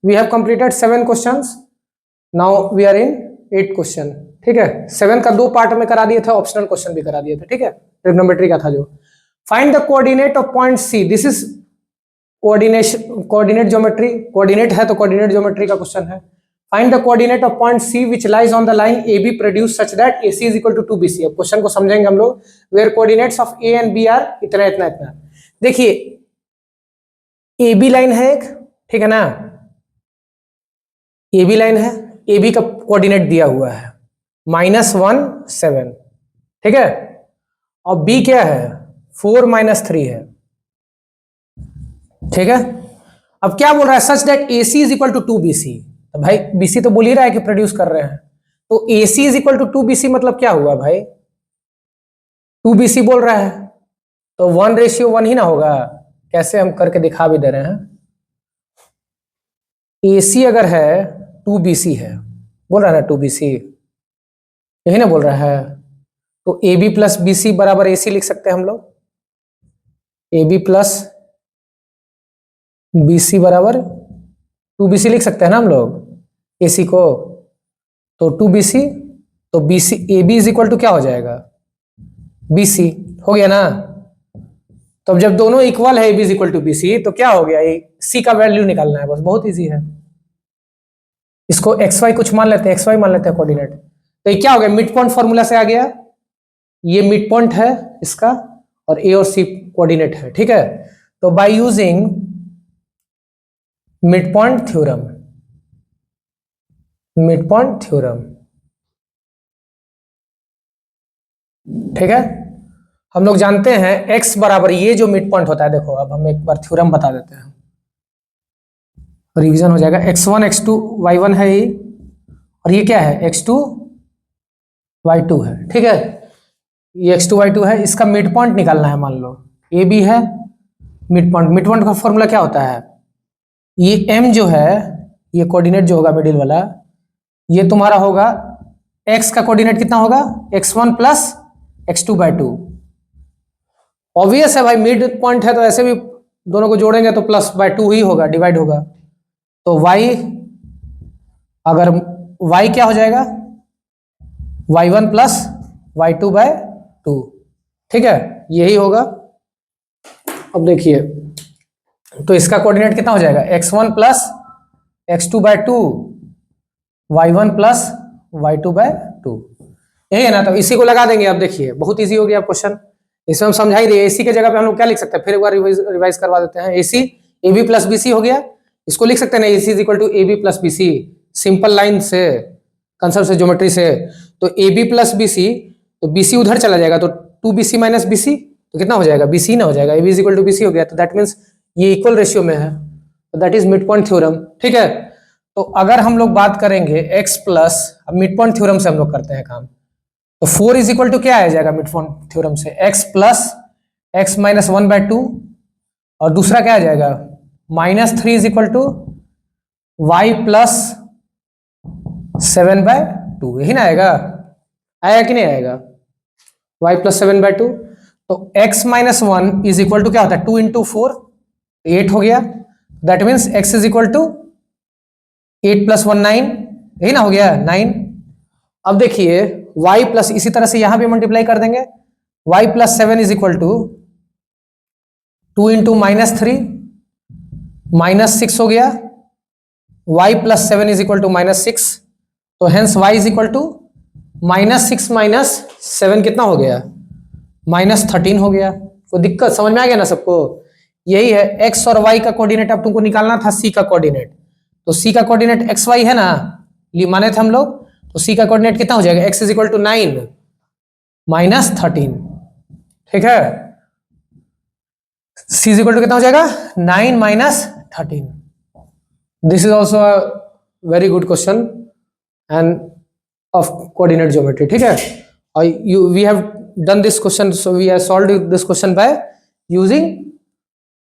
We have completed 7 questions, now we are in 8 question. ठीक है, 7 का 2 पार्ट में करा दिए थे, ऑप्शनल क्वेश्चन भी करा दिए थे। ठीक है, ट्रिग्नोमेट्री का था जो। Find the coordinate of point C, this is coordinate geometry, coordinate है तो कोऑर्डिनेट ज्योमेट्री का क्वेश्चन है। Find the coordinate of point C which lies on the line A B produced such that AC is equal to 2BC। अब question को समझेंगे हम लोग, where coordinates of A and B are इतना इतना इतना। देखिए AB लाइन है एक, ठीक है ना, AB लाइन है, AB का कोऑर्डिनेट दिया हुआ है -1 7, ठीक है, और B क्या है 4 -3 है। ठीक है, अब क्या बोल रहा है, such that AC is equal to 2BC। तो भाई BC तो बोल ही रहा है कि प्रोड्यूस कर रहे हैं, तो AC is equal to 2BC मतलब क्या हुआ भाई, 2BC बोल रहा है तो 1:1 ही ना होगा। कैसे हम करके दिखा भी दे रहे हैं, AC अगर है 2BC है, बोल रहा है ना 2BC, यही ना बोल रहा है, तो AB प्लस BC बराबर AC लिख सकते हैं हम लोग, AB प्लस BC बराबर 2BC लिख सकते हैं ना हम लोग AC को, तो 2BC, तो BC AB is equal to क्या हो जाएगा BC, हो गया ना। तो अब जब दोनों इक्वल है AB is equal to BC तो क्या हो गया, C का वैल्यू निकालना है बस, बहुत इजी है। इसको XY कुछ मान लेते हैं, XY मान लेते हैं कोऑर्डिनेट, तो ये क्या हो गया, मिड पॉइंट फॉर्मूला से आ गया, ये मिड पॉइंट है इसका और A और C कोऑर्डिनेट है। ठीक है, तो bye using midpoint theorem, mid point theorem, ठीक है, हम लोग जानते हैं x बराबर ये जो मिड पॉइंट होता है, देखो अब हम एक बार थ्योरम बता देते हैं, रिवीजन हो जाएगा। x1 x2 y1 है ये, और ये क्या है x2 y2 है। ठीक है, ये x2 y2 है, इसका मिड पॉइंट निकालना है। मान लो ए बी है, मिड पॉइंट का फॉर्मूला क्या होता है, ये m जो है, ये कोऑर्डिनेट जो होगा मिडिल वाला, ये तुम्हारा होगा x का कोऑर्डिनेट कितना होगा x1 प्लस x2/2। ऑब्वियस है भाई, मिड पॉइंट है तो ऐसे भी दोनों को जोड़ेंगे तो +/2 ही होगा, डिवाइड होगा, तो y, अगर y क्या हो जाएगा y1 प्लस y2/2। ठीक है, यही होगा। अब देखिए, तो इसका कोऑर्डिनेट कितना हो जाएगा x1 plus x2/2, y1 plus y2/2, यही है ना। तो इसी को लगा देंगे। अब देखिए बहुत इजी हो गया क्वेश्चन, इसमें हम समझा ही दिए। AC के जगह पे हम लोग क्या लिख सकते हैं, फिर एक बार रिवाइज करवा देते हैं। AC AB प्लस BC हो गया, इसको लिख सकते हैं AC is equal to AB plus BC, simple line से, कंसेप्ट से, ज्योमेट्री से। तो AB प्लस BC, तो BC उधर चला जाएगा तो 2BC माइनस BC, तो कितना हो जाएगा BC ना हो जाएगा, AB is equal to BC हो गया, तो दैट मीन्स ये इक्वल रेशियो में है, तो that is midpoint theorem. ठीक है, तो अगर हम लोग बात करेंगे x प्लस, अब मिड पॉइंट थ्योरम से हम लोग करते हैं काम, तो 4 इज इक्वल टू क्या आ जाएगा मिड पॉइंट थ्योरम से, x प्लस x माइनस 1/2, और दूसरा क्या आ जाएगा -3 is equal to y plus 7/2, यही ना आएगा, आएगा कि नहीं आएगा, y प्लस 7/2। तो x minus 1 is equal to क्या होता है 2 इंटू 4, 8 हो गया, that means x is equal to 8 plus 1 9, यही ना हो गया 9। अब देखिए y प्लस, इसी तरह से यहां भी मल्टीप्लाई कर देंगे, y plus 7 is equal to 2 into -3 -6 हो गया, y plus 7 is equal to -6, तो hence y is equal to -6 - 7 कितना हो गया -13 हो गया। कोई दिक्कत समझ में आ गया ना सबको, यही है x और y का कोऑर्डिनेट। अब तुमको निकालना था c का कोऑर्डिनेट, तो c का कोऑर्डिनेट xy है ना, माने थे हम लोग, तो c का कोऑर्डिनेट कितना हो जाएगा x इज इक्वल टू 9 -13। ठीक है, c इज इक्वल टू कितना हो जाएगा 9 - 13। This is also a very good question and of coordinate geometry. ठीक है, और we have done this question, so we have solved this question by using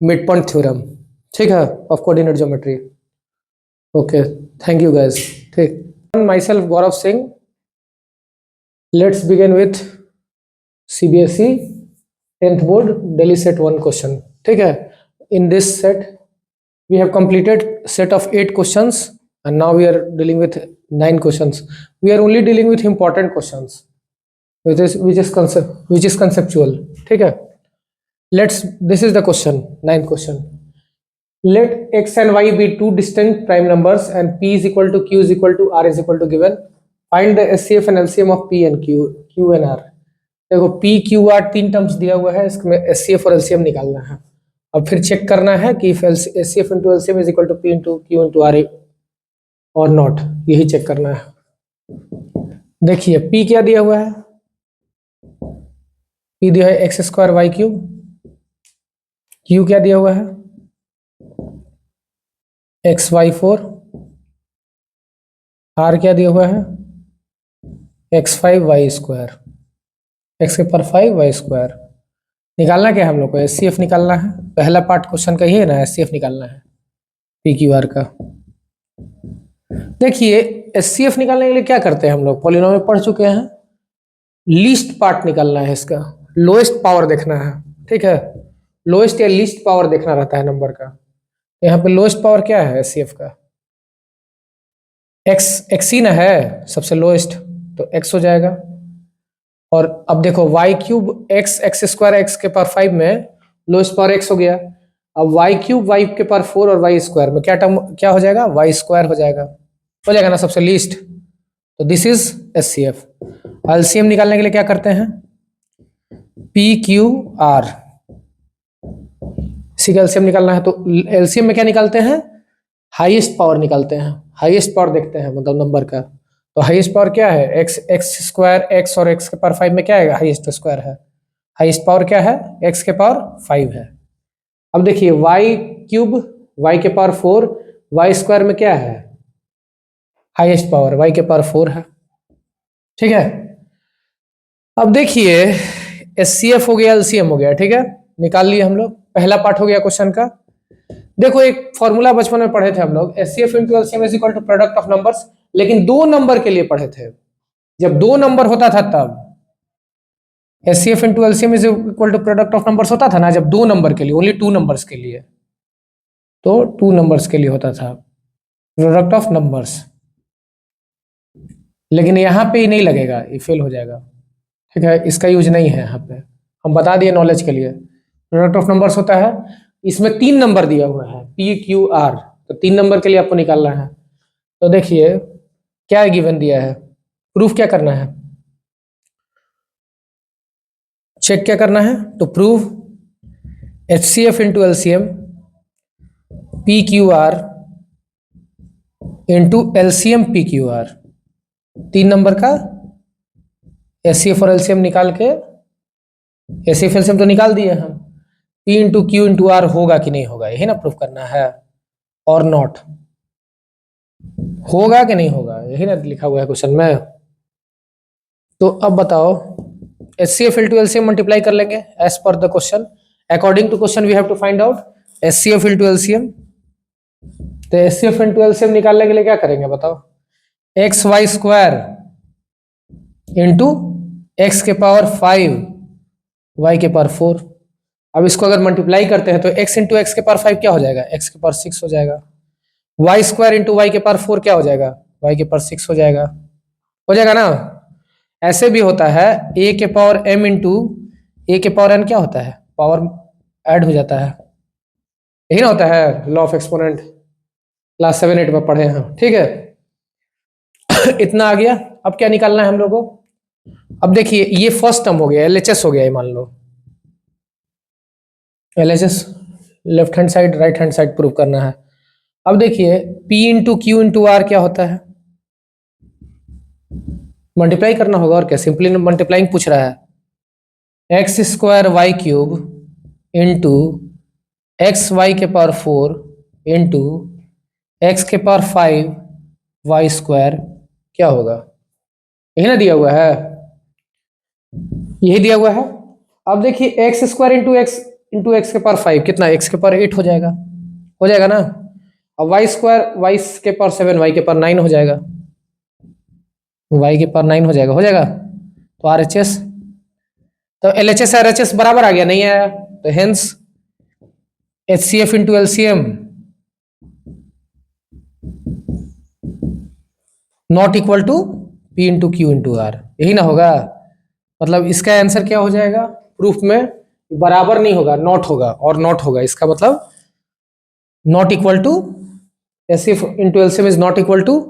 midpoint theorem, ठीक है, of coordinate geometry. Okay, thank you guys. ठीक, myself Gaurav Singh. Let's begin with CBSE 10th board Delhi set 1 question. ठीक है, in this set we have completed set of 8 questions and now we are dealing with 9 questions. We are only dealing with important questions which is conceptual. ठीक है, this is the question, 9th question. Let x and y be two distinct prime numbers and p is equal to q is equal to r is equal to given. Find the SCF and LCM of p and q and r. देखो p q r 3 terms दिया हुआ है, इसमें SCF और LCM निकालना है। अब फिर चेक करना है कि if SCF into LCM is equal to p into q into r और नॉट, यही चेक करना है। देखिए p क्या दिया हुआ है, p दिया है x square y cube, q क्या दिया हुआ है एक्स वाई 4, r क्या दिया हुआ है x5 वाई स्क्वायर, एक्स के पर 5 वाई स्क्वायर। निकालना क्या है हम लोग को, SCF निकालना है। पहला पार्ट क्वेश्चन का ही है ना, SCF निकालना है पी क्यू आर का। देखिए SCF निकालने के लिए क्या करते हैं हम लोग, पॉलिनोमियल पढ़ चुके हैं, लीस्ट पार्ट निकालना है इसका, लोएस्ट पावर देखना है। ठीक है, लोएस्ट या लीस्ट पावर देखना रहता है नंबर का। यहाँ पे लोएस्ट पावर क्या है SCF का, एक्स ही ना है सबसे लोएस्ट, तो x हो जाएगा। और अब देखो y cube x square x के पावर 5 में लोएस्ट पावर x हो गया। अब वाई क्यूब वाई के पावर 4 और वाई स्क्वायर में क्या टर्म क्या हो जाएगा, वाई स्क्वायर हो जाएगा ना सबसे लीस्ट। तो दिस इज SCF। LCM निकालने के लिए क्या करते हैं, PQR, इसी का LCM निकालना है। तो LCM में क्या निकालते हैं, हाईएस्ट पावर निकालते हैं, हाईएस्ट पावर देखते हैं मतलब नंबर का। तो हाईएस्ट पावर क्या है, एक्स स्क्वायर एक्स और एक्स के पावर 5 में क्या है, हाईएस्ट स्क्वायर है, हाईएस्ट पावर क्या है एक्स के पावर 5 है। अब देखिए वाई क्यूब वाई के पावर 4 वाई स्क्वायर में क्या है, हाईएस्ट पावर वाई के पावर 4 है। ठीक है, अब देखिए SCF हो गया LCM हो गया, ठीक है, निकाल लिए हम लोग। पहला पार्ट हो गया क्वेश्चन का। देखो एक फॉर्मूला बचपन में पढ़े थे हम लोग, SCF into LCM is equal to product of numbers, लेकिन 2 नंबर के लिए पढ़े थे। जब 2 नंबर होता था तब SCF into LCM is equal to product of numbers होता था ना, जब 2 नंबर के लिए, ओनली 2 नंबर्स के लिए, तो 2 नंबर्स के लिए होता था प्रोडक्ट ऑफ नंबर्स। लेकिन यहाँ पे ही नहीं लगेगा, ये फेल हो जाएगा। ठीक है, इसका यूज नहीं है यहाँ पे, हम बता दिए नॉलेज के लिए। प्रोडक्ट ऑफ नंबर्स होता है, इसमें 3 नंबर दिया हुआ है PQR, तो 3 नंबर के लिए आपको निकालना है। तो देखिए क्या गिवन दिया है, प्रूफ क्या करना है, चेक क्या करना है, तो prove HCF into LCM PQR into LCM PQR, 3 number का SCF और LCM निकाल के, SCF LCM तो निकाल दिए हम, P into Q into R होगा कि नहीं होगा, यही ना प्रूफ करना है, और नॉट होगा कि नहीं होगा, यही ना लिखा हुआ है क्वेश्चन में। तो अब बताओ SCF इंटू LCM मल्टीप्लाई कर लेंगे as per the question, according to question we have to find out SCF into LCM। तो SCF इंटू LCM निकालने के लिए क्या करेंगे बताओ, x y square into x के पावर 5 वाई के पावर 4। अब इसको अगर मल्टीप्लाई करते हैं तो x इंटू एक्स के पावर 5 क्या हो जाएगा, x के पावर 6 हो जाएगा। वाई स्क्वायर इंटू वाई के पावर 4 क्या हो जाएगा, y के पावर 6 हो जाएगा ना। ऐसे भी होता है a के पावर m इंटू a के पावर n क्या होता है, पावर ऐड हो जाता है, यही ना होता है लॉ ऑफ एक्सपोनेंट, क्लास 7-8 में पढ़े हैं। ठीक है इतना आ गया। अब क्या निकालना है हम लोगों को, अब देखिए ये फर्स्ट टर्म हो गया, LHS हो गया, ये मान लो LHS, left hand side right hand side prove करना है। अब देखिए P into Q into R क्या होता है, मल्टीप्लाई करना होगा, और क्या, सिंपली मल्टीप्लाइंग पूछ रहा है। X square y cube into x y के पावर 4 इंटू एक्स के पावर 5 वाई स्क्वायर क्या होगा, यही ना दिया हुआ है, यही दिया हुआ है। अब देखिए एक्स स्क्वायर इंटू एक्स के पावर 5 कितना, एक्स के पावर 8 हो जाएगा ना। अब वाई स्क्वायर वाई के पावर 7 वाई के पावर 9 हो जाएगा, वाई के पावर 9 हो जाएगा। तो RHS, तो LHS RHS बराबर आ गया, नहीं आया, तो hence HCF into LCM not equal to P into Q into R, यही ना होगा। मतलब इसका आंसर क्या हो जाएगा प्रूफ में, बराबर नहीं होगा, नॉट होगा, और नॉट होगा इसका मतलब not equal to S F into LCM is not equal to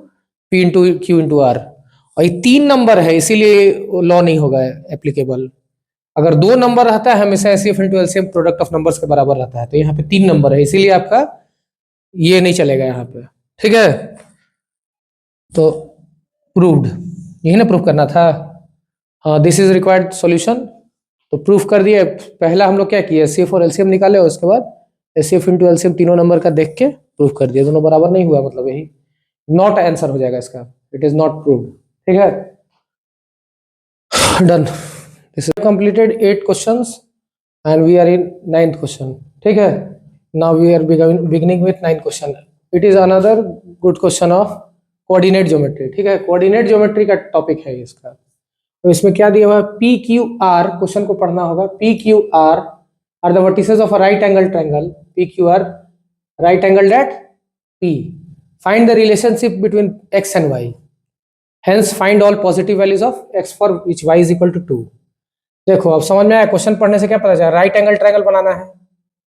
P into Q into R. और ये 3 नंबर है इसीलिए लॉ नहीं होगा एप्लीकेबल। अगर 2 नंबर रहता है हमेशा S F into LCM product of numbers के बराबर रहता है, तो यहाँ पे 3 नंबर है इसीलिए आपका ये नहीं चलेगा यहाँ पे, ठीक है। तो प्रूव्ड, यही ना प्रूफ करना था। हाँ, दिस इज रिक्वायर्ड सॉल्यूशन, तो प्रूफ कर दिए। पहला हम लोग क्या किए, एचसीएफ और एलसीएम निकाले, उसके बाद एचसीएफ इंटू एलसीएम तीनों नंबर का देख के प्रूफ कर दिया, दोनों बराबर नहीं हुआ, मतलब यही नॉट आंसर हो जाएगा इसका, इट इज नॉट प्रूव्ड, ठीक है। Done, this is completed 8 questions and we are in 9th question, ठीक है। Now we are beginning with 9th question. It is another good question of coordinate geometry, ठीक है। Coordinate geometry का topic है इसका। तो इसमें क्या दिया हुआ है, पी क्यू आर, क्वेश्चन को पढ़ना होगा। P Q R the vertices of a right angle triangle, P Q R right angle at P, find the relationship between x and y, hence find all positive values of x for which y is equal to 2। देखो अब समझ में आया, question पढ़ने से क्या पता चला, राइट एंगल ट्रायंगल बनाना है,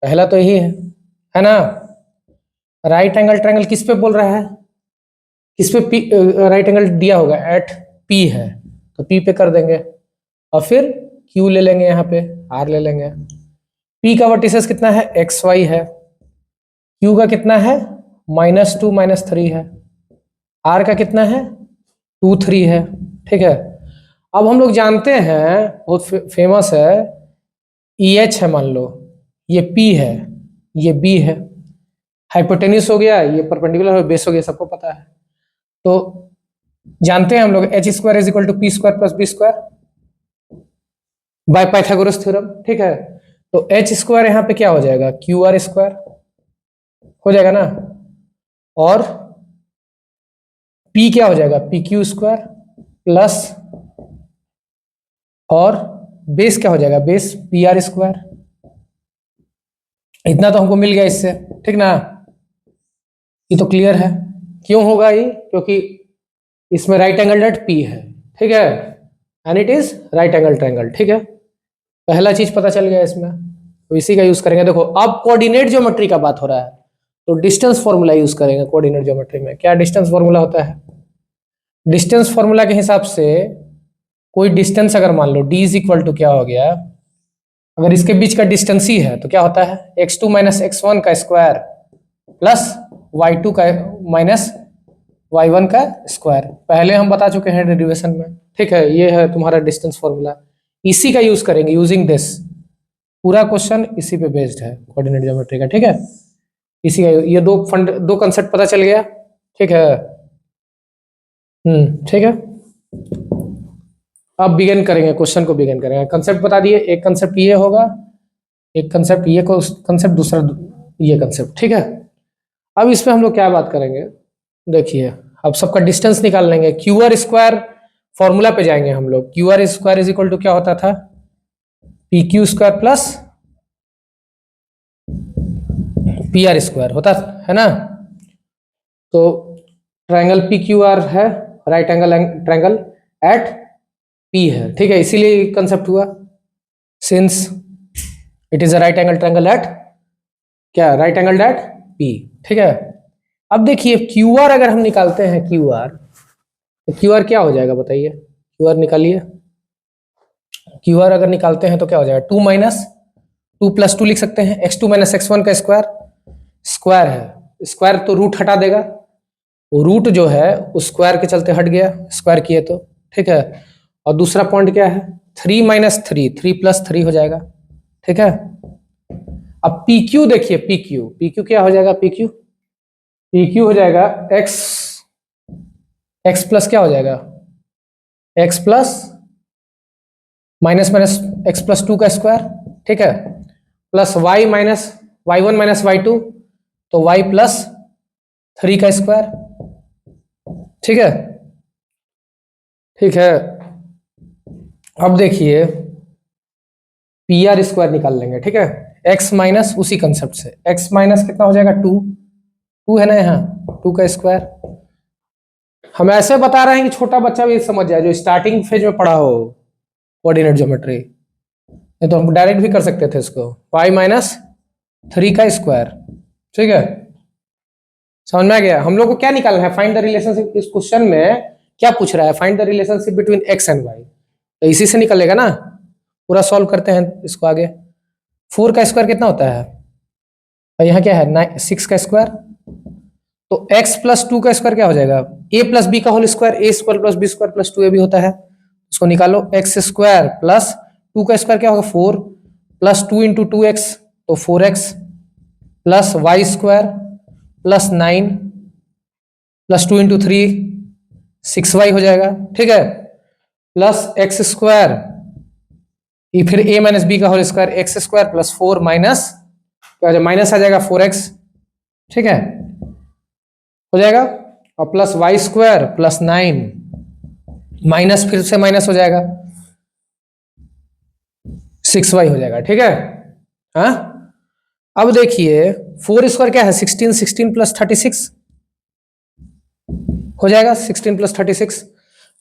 पहला तो यही है ना। राइट एंगल ट्रायंगल किस पे बोल रहा है, किस पे पी राइट एंगल दिया होगा, एट पी है, तो पी पे कर देंगे, और फिर क्यू ले लेंगे, यहाँ पे आर ले लेंगे। पी का वर्टिसेस कितना है, एक्स वाई है, क्यू का कितना है, -2 -3 है, आर का कितना है, 2 3 है, ठीक है। अब हम लोग जानते हैं, बहुत फेमस है, ई एच है मान लो, ये पी है, ये बी है, हाइपोटेन्यूस हो गया, ये परपेंडिकुलर हो, बेस हो गया, सबको पता है। तो जानते हैं हम लोग h square is equal to p square plus b square by Pythagoras theorem, ठीक है। तो एच स्क्वायर यहाँ पे क्या हो जाएगा, क्यू आर स्क्वायर हो जाएगा ना, और पी क्या हो जाएगा, पी क्यू स्क्वायर प्लस, और बेस क्या हो जाएगा, बेस पी आर स्क्वायर। इतना तो हमको मिल गया इससे, ठीक ना। ये तो क्लियर है, क्यों होगा ये, क्योंकि इसमें राइट एंगल एट पी है, ठीक है, and it is right angle triangle, ठीक है। पहला चीज पता चल गया इसमें, तो इसी का यूज करेंगे। देखो अब कोऑर्डिनेट ज्योमेट्री का बात हो रहा है, तो डिस्टेंस फॉर्मूला यूज करेंगे कोऑर्डिनेट ज्योमेट्री में। क्या डिस्टेंस फॉर्मूला होता है, डिस्टेंस फॉर्मूला के हिसाब से कोई डिस्टेंस अगर मान लो d इज इक्वल टू क्या हो गया, अगर इसके बीच का डिस्टेंस ही है तो क्या होता है, x2 - x1 का स्क्वायर प्लस y2 का माइनस y1 का स्क्वायर, पहले हम बता चुके हैं डेरिवेशन में, ठीक है। ये है तुम्हारा डिस्टेंस फॉर्मूला, इसी का यूज करेंगे, यूजिंग दिस। पूरा क्वेश्चन इसी पे बेस्ड है कोऑर्डिनेट ज्योमेट्री का, ठीक है। इसी का ये दो कंसेप्ट पता चल गया, ठीक है। ठीक है। अब बिगिन करेंगे, क्वेश्चन को बिगिन करेंगे। कंसेप्ट बता दिए, एक कंसेप्ट ये होगा, एक कंसेप्ट ये कंसेप्ट, दूसरा ये कंसेप्ट, ठीक है। अब इसमें हम लोग क्या बात करेंगे, देखिए अब सबका डिस्टेंस निकाल लेंगे। क्यू आर स्क्वायर फॉर्मूला पे जाएंगे हम लोग। Q R square is equal to क्या होता था, P Q square plus P R square होता है ना। तो ट्रायंगल पी क्यू आर है, right angle triangle at P है, ठीक है, इसीलिए कंसेप्ट हुआ, since it is a right angle triangle at क्या, राइट एंगल एट पी, ठीक है। अब देखिए क्यू आर अगर हम निकालते हैं, क्यू आर, तो क्यू आर क्या हो जाएगा बताइए, क्यू आर निकालिए। क्यू आर अगर निकालते हैं तो क्या हो जाएगा, 2 - 2 + 2 लिख सकते हैं, x2 - x1 का स्क्वायर, स्क्वायर है, स्क्वायर तो रूट हटा देगा, वो रूट जो है उस स्क्वायर के चलते हट गया, स्क्वायर किए तो, ठीक है। और दूसरा पॉइंट क्या है, 3 - 3, 3 + 3 हो जाएगा, ठीक है। अब पी क्यू देखिए, पी क्यू क्या हो जाएगा, पी क्यू हो जाएगा एक्स प्लस क्या हो जाएगा, x plus minus x plus 2 का स्क्वायर, ठीक है, plus Y minus y1 - y2, तो y प्लस 3 का स्क्वायर, ठीक है, ठीक है। अब देखिए पी आर स्क्वायर निकाल लेंगे, ठीक है, x माइनस उसी कंसेप्ट से, x माइनस कितना हो जाएगा, 2 है ना, यहाँ 2 का स्क्वायर हम ऐसे बता रहे हैं कि छोटा बच्चा भी समझ जाए, जो स्टार्टिंग फेज में पढ़ा हो कोऑर्डिनेट ज्योमेट्री। नहीं तो हम डायरेक्ट भी कर सकते थे इसको, y-3 का स्क्वायर। ठीक है, समझ में आ गया। हम लोग को क्या निकालना है, फाइंड द रिलेशनशिप। इस क्वेश्चन में क्या पूछ रहा है, find the relationship between x and y। तो इसी से निकलेगा ना। पूरा सॉल्व करते हैं इसको आगे। 4 का स्क्वायर कितना होता है, और यहाँ क्या है 6 का स्क्वायर। तो x प्लस 2 का स्क्वायर क्या हो जाएगा, a प्लस बी का whole square, a square plus b square plus 2a भी होता है। उसको निकालो, x स्क्वायर प्लस 2 का स्क्वायर क्या होगा 4 प्लस 2 इंटू 2x तो 4x plus y square plus 9 plus 2 into 3 6y हो जाएगा। ठीक है, प्लस एक्स स्क्वायर, ये फिर a माइनस बी का whole square, x square plus 4 minus क्या हो जाएगा, माइनस आ जाएगा 4x। ठीक है, हो जाएगा। और plus y square plus 9 minus फिर से माइनस हो जाएगा 6y हो जाएगा। ठीक है, हाँ। अब देखिए 4 स्क्वायर क्या है 16, 16 प्लस 36 हो जाएगा 16 प्लस 36।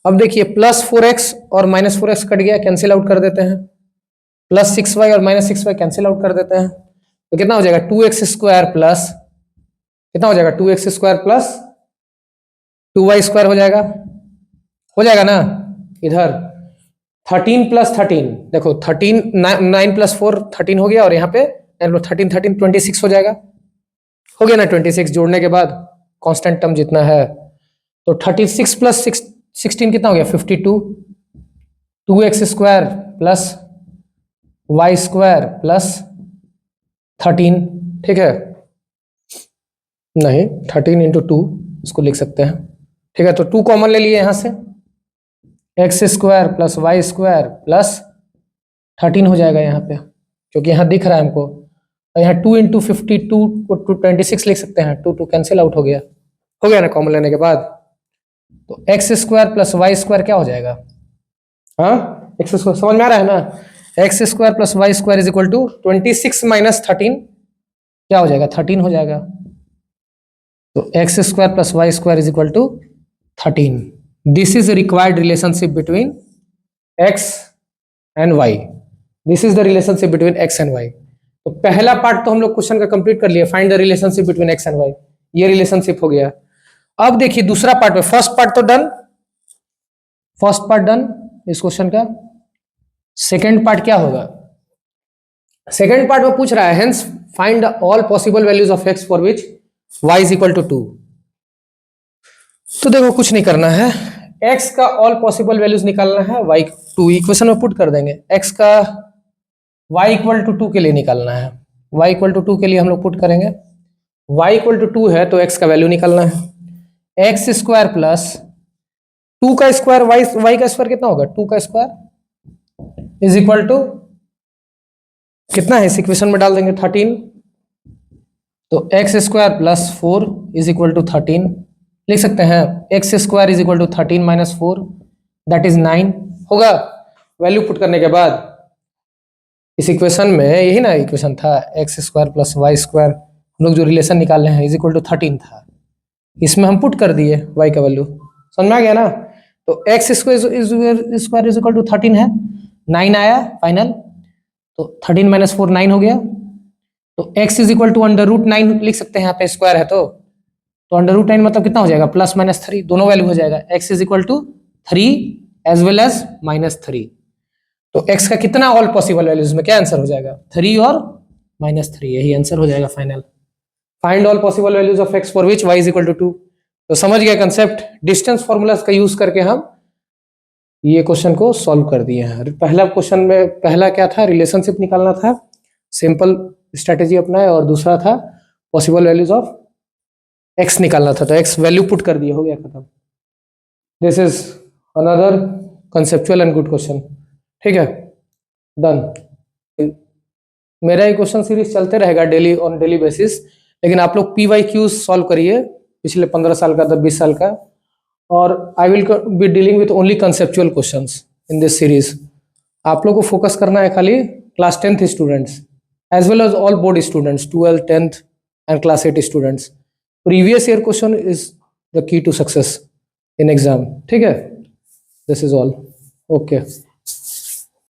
अब देखिए प्लस 4x और माइनस 4x कट गया, कैंसिल आउट कर देते हैं। प्लस 6y और माइनस 6y कैंसिल आउट कर देते हैं, तो कितना हो जाएगा 2x स्क्वायर प्लस कितना हो जाएगा 2x square plus 2y square हो जाएगा ना। इधर 13 प्लस 13 देखो 13 9 प्लस 4 13 हो गया, और यहाँ पे 13 13 26 हो जाएगा। हो गया ना 26, जोड़ने के बाद कांस्टेंट टर्म जितना है, तो 36 प्लस 16 कितना हो गया 52, 2x square plus y square plus 13। ठीक है, नहीं 13 इंटू 2 इसको लिख सकते हैं। ठीक है, तो 2 कॉमन ले लिए यहां से, x square plus y square plus 13 हो जाएगा यहाँ पे, क्योंकि यहाँ दिख रहा है हमको। और यहाँ 2 इंटू 52 को 26 लिख सकते हैं, 2 2 कैंसिल आउट हो गया ना कॉमन लेने के बाद। तो x square plus y square क्या हो जाएगा, हाँ एक्स स्क्वायर समझ में आ रहा है ना। X square plus y square is equal to 26 minus 13 क्या हो जाएगा 13 हो जाएगा। तो x square plus y square is equal to 13। This is required relationship between x and y. This is the relationship between x and y. तो पहला part तो हम लोग क्वेश्चन का कंप्लीट कर लिया, find the relationship between x and y, ये relationship हो गया। अब देखिए दूसरा पार्ट में, फर्स्ट पार्ट तो डन, फर्स्ट पार्ट डन इस क्वेश्चन का। सेकेंड पार्ट क्या होगा, सेकेंड पार्ट में पूछ रहा है hence find all possible values of x for which y is equal to 2। तो देखो कुछ नहीं करना है, x का ऑल पॉसिबल वैल्यूज निकालना है, y 2 इक्वेशन में पुट कर देंगे। x का y इक्वल टू 2 के लिए निकालना है, y इक्वल टू 2 के लिए हम लोग पुट करेंगे। y इक्वल टू 2 है तो x का वैल्यू निकालना है, एक्स स्क्वायर प्लस 2 का स्क्वायर y का स्क्वायर कितना होगा 2 का स्क्वायर इज इक्वल टू कितना है, इस इक्वेशन में डाल देंगे 13। तो x square plus 4 is equal to 13 लिख सकते हैं। X square is equal to 13 minus 4 that is 9 होगा। वैल्यू पुट करने के बाद इस इक्वेशन में, यही ना इक्वेशन था, x square plus y square, हम लोग जो रिलेशन निकाल रहे हैं इज इक्वल टू 13 था, इसमें हम पुट कर दिए वाई का वैल्यू, समझ में आ गया ना। तो x square is equal to 13 है, 9 आया फाइनल, तो 13 माइनस 4 9 हो गया। तो x is equal to under root 9 लिख सकते हैं, यहाँ पे स्क्वायर है तो अंडर रूट 9 मतलब कितना हो जाएगा प्लस माइनस 3 दोनों वैल्यू हो जाएगा। x is equal to 3 as well as minus 3। तो x का कितना ऑल पॉसिबल वैल्यूज में क्या आंसर हो जाएगा 3 और माइनस 3, यही आंसर हो जाएगा final. Find all possible values of x for which y is equal to 2। तो समझ गया कंसेप्ट, डिस्टेंस फॉर्मूलाज का यूज करके हम ये क्वेश्चन को सॉल्व कर दिए हैं। पहला क्वेश्चन में पहला क्या था, रिलेशनशिप निकालना था, सिंपल स्ट्रेटेजी अपनाए, और दूसरा था पॉसिबल वैल्यूज ऑफ एक्स निकालना था, तो एक्स वैल्यू पुट कर दिया, हो गया खत्म। This is another conceptual and good question. ठीक है, डन। मेरा ये क्वेश्चन सीरीज चलते रहेगा डेली ऑन डेली बेसिस, लेकिन आप लोग PYQ सॉल्व करिए पिछले 15 साल का, 20 साल का, और I will be dealing with only conceptual questions in this series. आप लोग को फोकस करना है खाली class 10th students as well as all board students, 12th, 10th and class 8 students. Previous year question is the key to success in exam. ठीक है, this is all, okay.